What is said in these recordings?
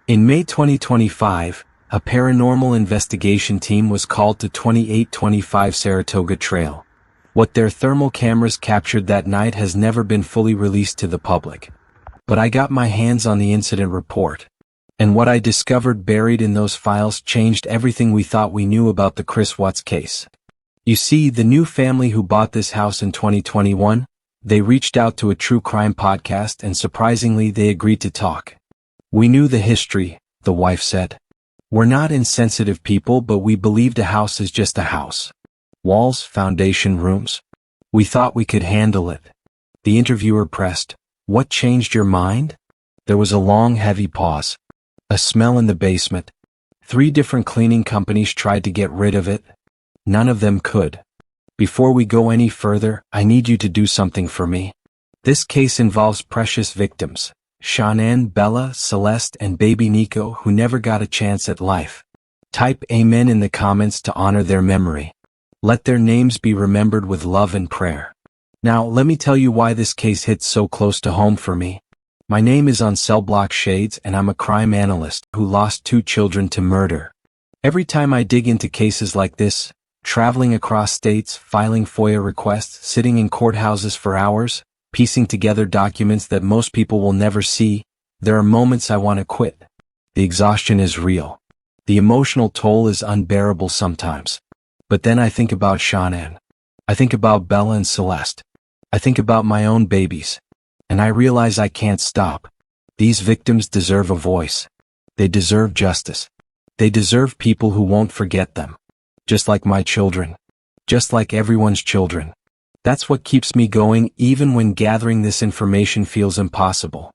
In May 2025, a paranormal investigation team was called to 2825 Saratoga Trail. What their thermal cameras captured that night has never been fully released to the public. But I got my hands on the incident report. And what I discovered buried in those files changed everything we thought we knew about the Chris Watts case. You see, the new family who bought this house in 2021, they reached out to a true crime podcast and surprisingly they agreed to talk. We knew the history, the wife said. We're not insensitive people, but we believed a house is just a house. Walls, foundation, rooms. We thought we could handle it. The interviewer pressed, "What changed your mind?" There was a long, heavy pause. A smell in the basement. 3 different cleaning companies tried to get rid of it. None of them could. Before we go any further, I need you to do something for me. This case involves precious victims. Shanann, Bella, Celeste, and baby Nico, who never got a chance at life. Type Amen in the comments to honor their memory. Let their names be remembered with love and prayer. Now, let me tell you why this case hits so close to home for me. My name is on Cell Block Shades and I'm a crime analyst who lost 2 children to murder. Every time I dig into cases like this, traveling across states, filing FOIA requests, sitting in courthouses for hours, piecing together documents that most people will never see, there are moments I want to quit. The exhaustion is real. The emotional toll is unbearable sometimes. But then I think about Shanann. I think about Bella and Celeste. I think about my own babies. And I realize I can't stop. These victims deserve a voice. They deserve justice. They deserve people who won't forget them. Just like my children. Just like everyone's children. That's what keeps me going even when gathering this information feels impossible.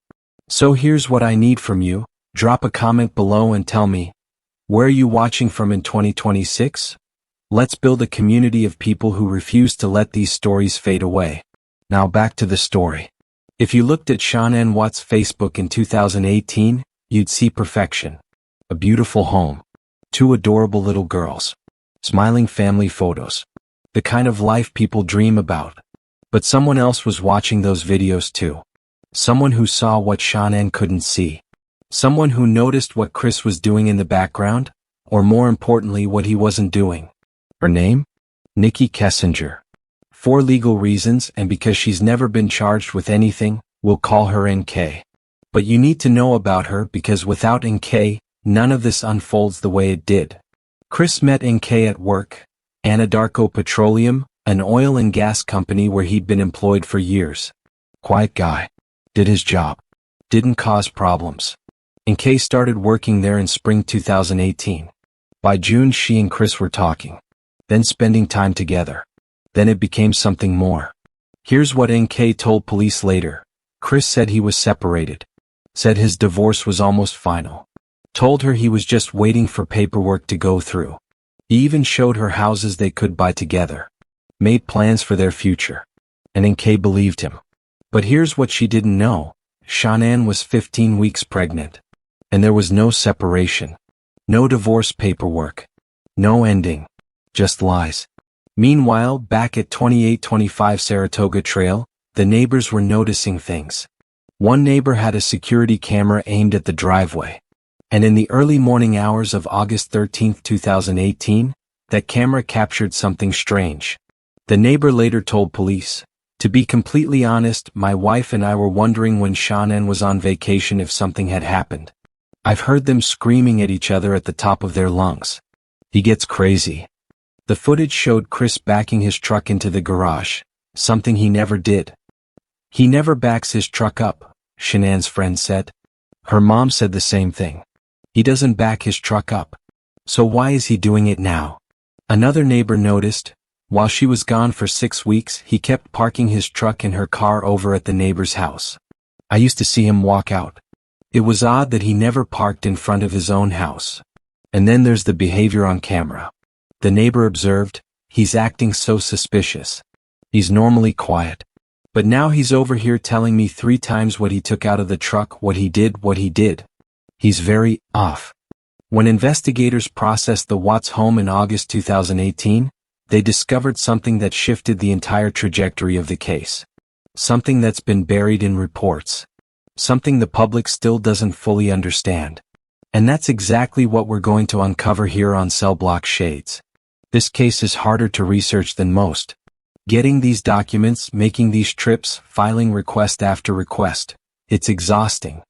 So here's what I need from you. Drop a comment below and tell me, where are you watching from in 2026? Let's build a community of people who refuse to let these stories fade away. Now back to the story. If you looked at Shanann Watts' Facebook in 2018, you'd see perfection. A beautiful home. 2 adorable little girls. Smiling family photos. The kind of life people dream about. But someone else was watching those videos too. Someone who saw what Shanann couldn't see. Someone who noticed what Chris was doing in the background, or more importantly what he wasn't doing. Her name? Nikki Kessinger. For legal reasons and because she's never been charged with anything, we'll call her NK. But you need to know about her because without NK, none of this unfolds the way it did. Chris met NK at work. Anadarko Petroleum, an oil and gas company where he'd been employed for years. Quiet guy. Did his job. Didn't cause problems. NK started working there in spring 2018. By June she and Chris were talking. Then spending time together. Then it became something more. Here's what NK told police later. Chris said he was separated. Said his divorce was almost final. Told her he was just waiting for paperwork to go through. He even showed her houses they could buy together. Made plans for their future. And NK believed him. But here's what she didn't know. Shanann was 15 weeks pregnant. And there was no separation. No divorce paperwork. No ending. Just lies. Meanwhile, back at 2825 Saratoga Trail, the neighbors were noticing things. One neighbor had a security camera aimed at the driveway. And in the early morning hours of August 13, 2018, that camera captured something strange. The neighbor later told police, "To be completely honest, my wife and I were wondering when Shanann was on vacation if something had happened. I've heard them screaming at each other at the top of their lungs. He gets crazy." The footage showed Chris backing his truck into the garage, something he never did. He never backs his truck up, Shanann's friend said. Her mom said the same thing. He doesn't back his truck up. So why is he doing it now? Another neighbor noticed, while she was gone for 6 weeks, he kept parking his truck and her car over at the neighbor's house. I used to see him walk out. It was odd that he never parked in front of his own house. And then there's the behavior on camera. The neighbor observed, he's acting so suspicious. He's normally quiet. But now he's over here telling me 3 times what he took out of the truck, what he did. He's very off. When investigators processed the Watts home in August 2018, they discovered something that shifted the entire trajectory of the case. Something that's been buried in reports. Something the public still doesn't fully understand. And that's exactly what we're going to uncover here on Cell Block Shades. This case is harder to research than most. Getting these documents, making these trips, filing request after request. It's exhausting.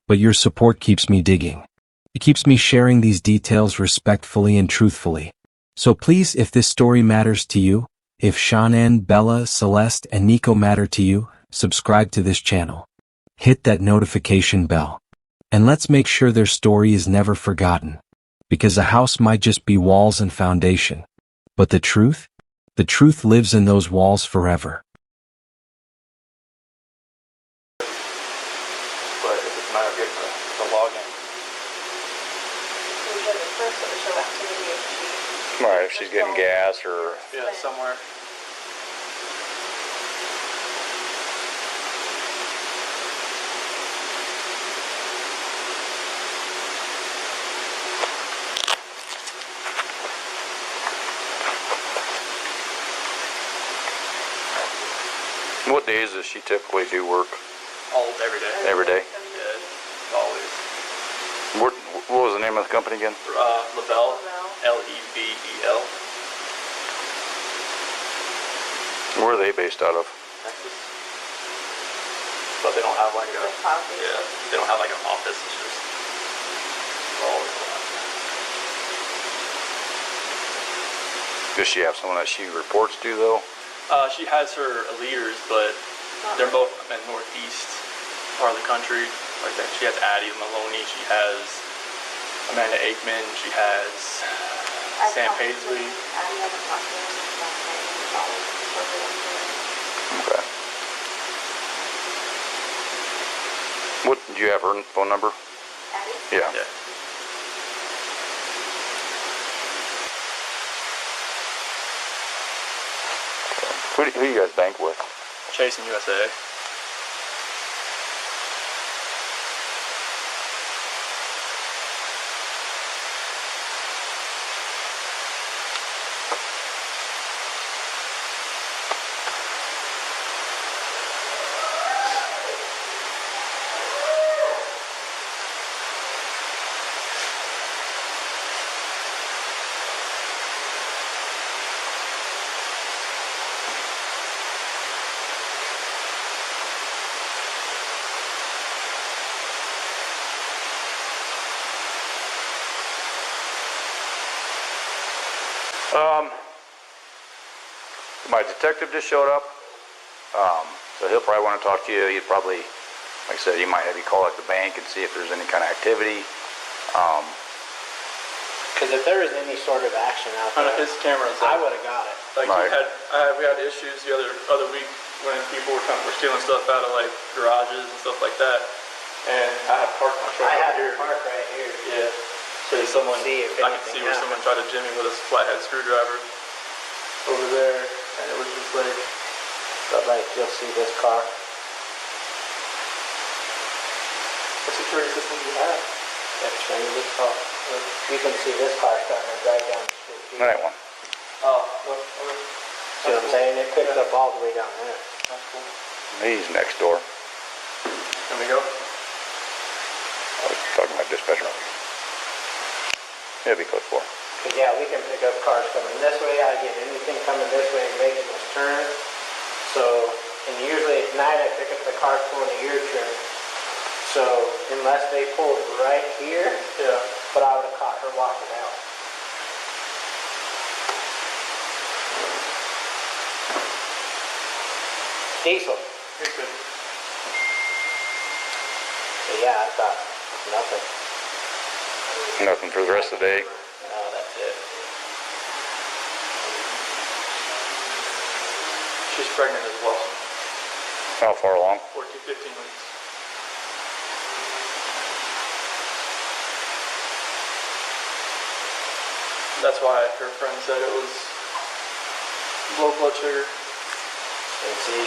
But your support keeps me digging. It keeps me sharing these details respectfully and truthfully. So please, if this story matters to you, if Shannon, Bella, Celeste, and Nico matter to you, subscribe to this channel. Hit that notification bell. And let's make sure their story is never forgotten. Because a house might just be walls and foundation. But the truth? The truth lives in those walls forever. But if it's not good for the login. Right, if she's getting gas or... Yeah, somewhere. What days does she typically do work? Every day. Every day? Yeah, always. What was the name of the company again? Lebel. Lebel. Where are they based out of? Texas. But they don't have like a... Yeah, they don't have like an office. It's just... always a lot. Does she have someone that she reports to though? She has her leaders, but they're both in the northeast part of the country. Like that, she has Addie Maloney. She has Amanda Aikman. She has Sam Paisley. Okay. What, do you have her phone number? Yeah. Yeah. Who do you guys bank with? Chase and USA. My detective just showed up, so he'll probably want to talk to you. He'd probably, like I said, he might have you call at the bank and see if there's any kind of activity. Because if there was any sort of action out there, His cameras. I would have got it. Like Right. we had issues the other week when people were stealing stuff out of like garages and stuff like that, and I had parked my truck I out had here. to park right here. Yeah. So someone, See if I could anything see where happened. someone tried to jimmy with a flathead screwdriver over there, and it was just like. But like, you'll see this car. What security system do you have? Xfinity. Oh, you can see this car starting to drive down the street. That one. Oh, look. See what I'm saying? It picks up all the way down there. That's cool. He's next door. Can we go? I was talking about dispatcher. It'll be close for. Because yeah, we can pick up cars coming this way. I get anything coming this way and making this turn. So, and usually at night I pick up the cars pulling a U-turn. So, unless they pulled right here, Yeah. but I would have caught her walking out. Diesel. You're good. But yeah, I thought nothing. Nothing for the rest of the day. No, that's it. She's pregnant as well. How far along? 14, 15 weeks. That's why her friend said it was low blood sugar. And see.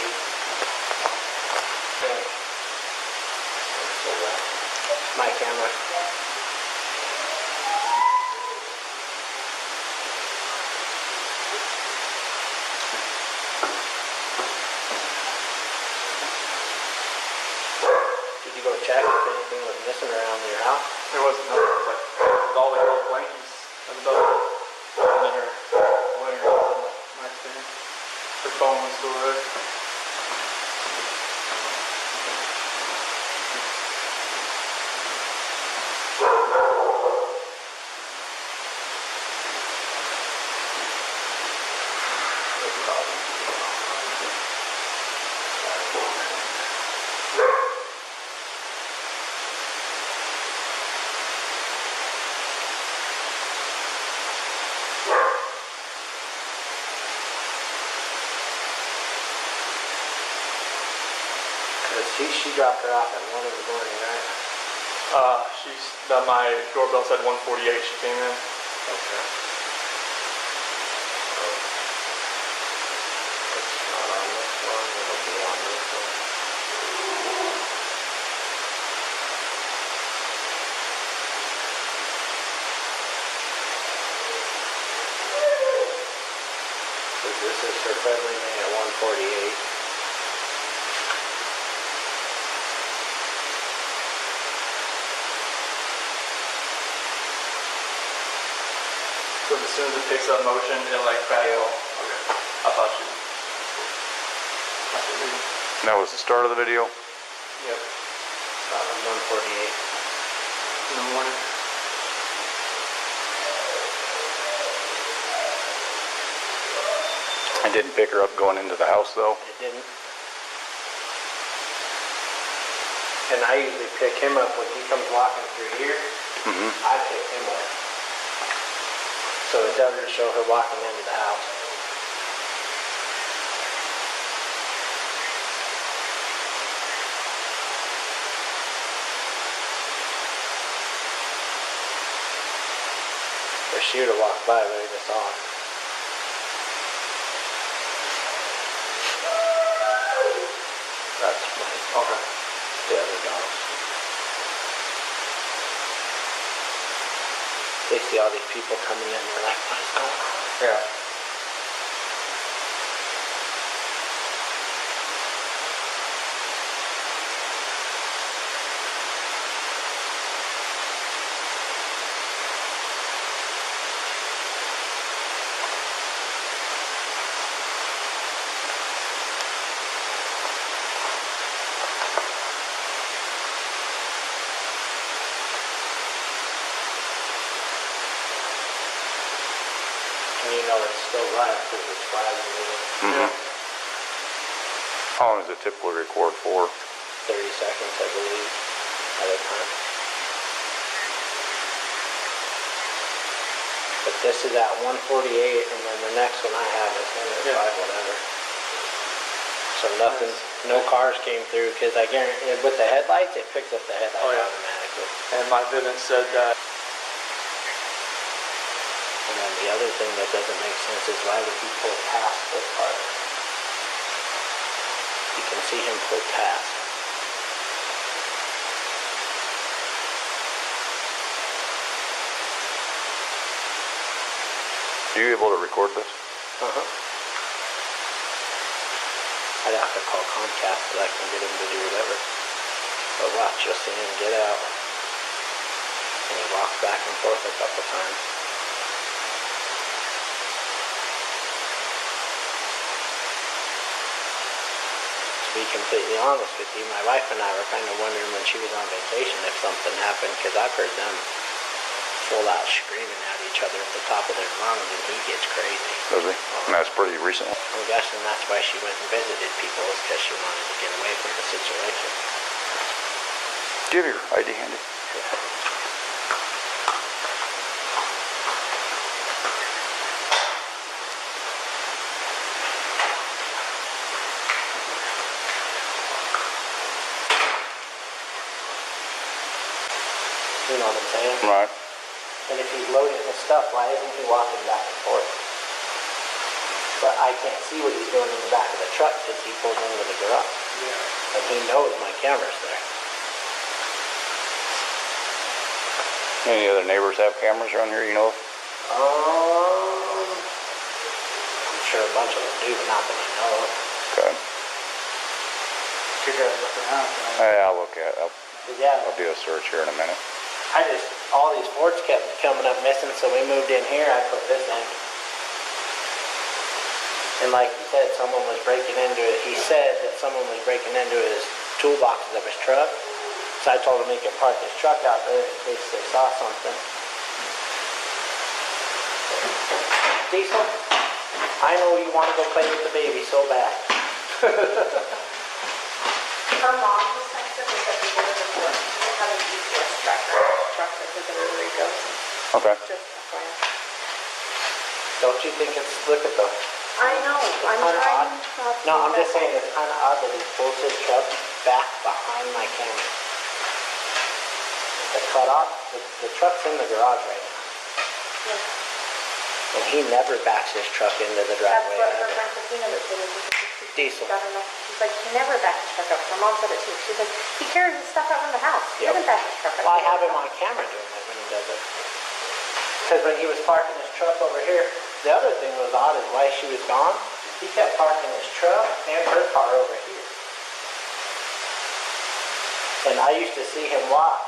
My camera. Did you go check if anything was missing around your house? There wasn't nothing. It was like She dropped her off at 1 in the morning, right? My doorbell said 1:48. She came in. Okay. It's not on this one. It'll be on this one. So this is her friendly name at 1:48. So as soon as it picks up motion, it'll like crack. Yeah. Okay. I thought you. That was the start of the video. Yep. That was 1:48. In the morning. I didn't pick her up going into the house though. It didn't. And I usually pick him up when he comes walking through here. I pick him up. So it doesn't show her walking into the house. Or she would have walked by, but I just saw her. That's my, Okay. the other dogs. They see all these people coming in, they're like, what is going on? Yeah. And you know it's still live because it's flagging Mm-hmm. How long does it typically record for? 30 seconds, I believe, at a time. But this is at 1:48, and then the next one I have is 1:05, whatever. So nothing, no cars came through, because I guarantee, with the headlights, it picks up the headlights automatically. And my Vivint said that. And then the other thing that doesn't make sense is why would he pull past this part? You can see him pull past. Are you able to record this? I'd have to call Comcast, but I can get him to do whatever. But watch, you'll see him get out. And he walks back and forth a couple times. To be completely honest with you, my wife and I were kind of wondering when she was on vacation if something happened, because I've heard them full out screaming at each other at the top of their lungs, and he gets crazy. Does he? And that's pretty recent. I'm guessing that's why she went and visited people, is because she wanted to get away from the situation. Do you have your ID handy? You know what I'm saying? Right. And if he's loading his stuff, why isn't he walking back and forth? But I can't see what he's doing in the back of the truck because he pulled into the garage. Yeah. And he knows my camera's there. Any other neighbors have cameras around here you know of? I'm sure a bunch of them do, but not that I know of. Okay. You guys look around. Yeah, I'll look at it. Yeah. I'll do a search here in a minute. All these Fords kept coming up missing, so we moved in here, I put this in. And like you said, someone was breaking into it. He said that someone was breaking into his toolboxes of his truck. So I told him he could park his truck out there in case they saw something. Diesel, I know you want to go play with the baby so bad. Her mom was texted me that we were in the forest. We have a GPS tracker. Truck that says everywhere he goes. Okay. Just FYI. Don't you think it's, look at the I know, I'm Kinda trying odd. not to. No, I'm do just that. saying it's kind of odd that he pulls his truck back behind my camera. The cutoff, the truck's in the garage right now. Yeah. And he never backs his truck into the That's driveway what her ever. friend Christina that said it. Diesel. She's like, he never backs his truck up. Her mom said it too. She's like, he carries his stuff out from the house. He Yep. doesn't back his truck up. Well, I have him on camera doing it when he does it. Because when he was parking his truck over here, the other thing that was odd is while she was gone, he kept parking his truck and her car over here. And I used to see him walk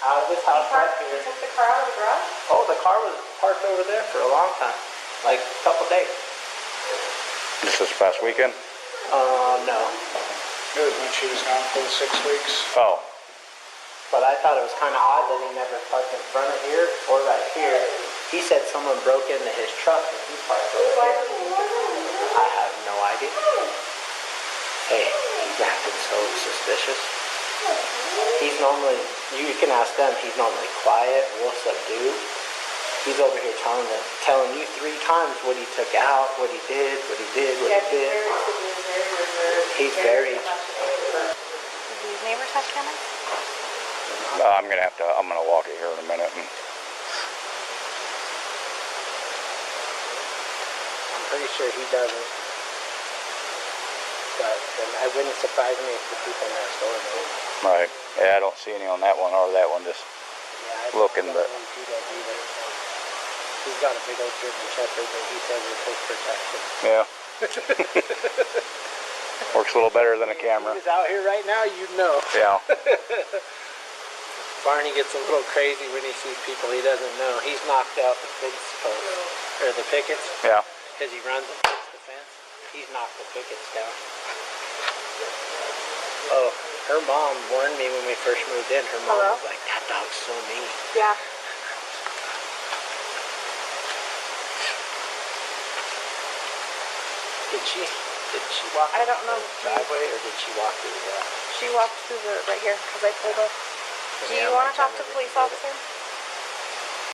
out of his house right He here. took the car out of the garage? Oh, the car was parked over there for a long time, like a couple days. This past weekend? No. It was when she was gone for the 6 weeks. Oh, But I thought it was kind of odd that he never parked in front of here or right here. He said someone broke into his truck and he parked over here. I have no idea. Hey, he's acting so suspicious. He's normally, you can ask them, he's normally quiet, real subdued. He's over here telling you 3 times what he took out, what he did, what he did, what Yeah, he did. very reserved. He's very- Do these neighbors have cameras? I'm gonna walk it here in a minute. I'm pretty sure he doesn't. But then it wouldn't surprise me if the people next door do. Right. Yeah, I don't see any on that one or that one, just Yeah, looking, but he's got a big old German Shepherd that he says is his protection. yeah. Works a little better than a camera. If he was out here right now, you'd know. Yeah. Barney gets a little crazy when he sees people he doesn't know. He's knocked out the fence posts, or the pickets, Yeah. because he runs and hits the fence. He's knocked the pickets down. Oh, her mom warned me when we first moved in. Her mom Hello? was like, that dog's so mean. Yeah. Did she walk I don't know. the driveway or did she walk through the garage? She walked through the, right here, because I pulled up. Do you Yeah, want my to talk to camera the police didn't get it. officer?